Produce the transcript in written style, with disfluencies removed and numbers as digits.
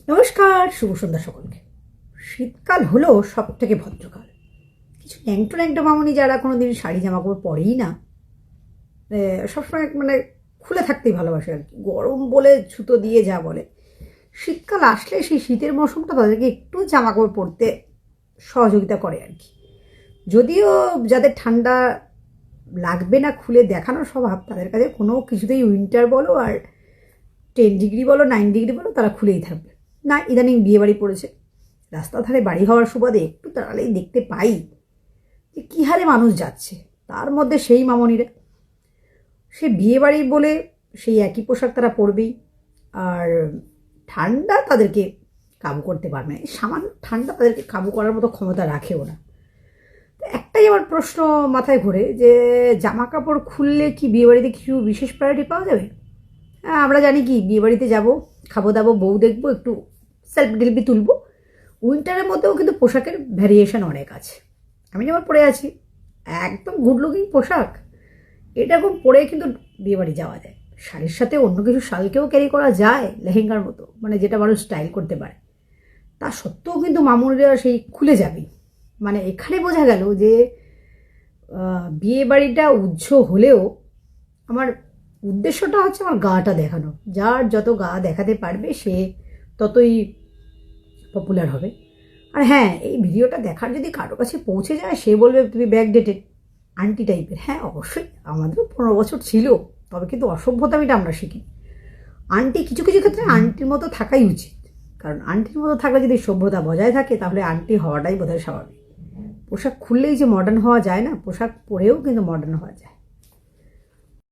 নমস্কার, শুভ সন্ধ্যা সকলকে। শীতকাল হলো সব থেকে ভদ্রকাল। কিছু ন্যাংটো ন্যাংটো মামনি যারা কোনো দিন শাড়ি জামা কাপড় পরেই না, সবসময় খুলে থাকতেই ভালোবাসে আর কি, গরম বলে ছুতো দিয়ে যা বলে। শীতকাল আসলে সেই শীতের মৌসুমটা তাদেরকে একটু জামা কাপড় পরতে সহযোগিতা করে আর কি। যদিও যাদের ঠান্ডা লাগবে না খুলে দেখানোর স্বভাব, তাদের কাছে কোনো কিছুতেই উইন্টার বলো আর 10 ডিগ্রি বলো 9 ডিগ্রি বলো, তারা খুলেই থাকবে। না, ইদানিং বিয়েবাড়ি পড়েছে, রাস্তার ধারে বাড়ি হওয়ার সুবাদে একটু তাড়ালেই দেখতে পাই যে কী হারে মানুষ যাচ্ছে। তার মধ্যে সেই মামনিরা, সে বিয়েবাড়ি বলে সেই একই পোশাক তারা পরবেই। আর ঠান্ডা তাদেরকে কাবু করতে পারবে না, সামান্য ঠান্ডা তাদেরকে কাবু করার মতো ক্ষমতা রাখেও না। তো একটাই আমার প্রশ্ন মাথায় ঘোরে যে জামা কাপড় খুললে কি বিয়েবাড়িতে কিছু বিশেষ প্রায়োরিটি পাওয়া যাবে? হ্যাঁ, আমরা জানি কি বিয়েবাড়িতে যাব, খাবো দাবো, বউ দেখবো, একটু সেলফি টেলফি তুলবো। উইন্টারের মধ্যেও কিন্তু পোশাকের ভ্যারিয়েশন অনেক আছে। আমি যেমন পরে আছি একদম গুড লুকিং পোশাক, এরকম পরে কিন্তু বিয়েবাড়ি যাওয়া যায়। শাড়ির সাথে অন্য কিছু শালকেও ক্যারি করা যায়, লেহেঙ্গার মতো, যেটা মানুষ স্টাইল করতে পারে। তা সত্ত্বেও কিন্তু মামুনিরা সেই খুলে যাবে। এখানে বোঝা গেল যে বিয়েবাড়িটা হলেও আমার উদ্দেশ্যটা হচ্ছে আমার গাটা দেখানো। যার যত গা দেখাতে পারবে সে ততই পপুলার হবে। আর হ্যাঁ, এই ভিডিওটা দেখার যদি কারো কাছে পৌঁছে যায়, সে বলবে তুমি ব্যাকডেটেড আন্টি টাইপের। হ্যাঁ, অবশ্যই আমাদেরও 15 বছর ছিল, তবে কিন্তু অসভ্যতামিটা আমরা শিখি। আন্টি কিছু কিছু ক্ষেত্রে আন্টির মতো থাকাই উচিত, কারণ আন্টির মতো থাকলে যদি সভ্যতা বজায় থাকে তাহলে আন্টি হওয়াটাই বোধহয় স্বাভাবিক। পোশাক খুললেই যে মডার্ন হওয়া যায় না, পোশাক পরেও কিন্তু মডার্ন হওয়া যায়।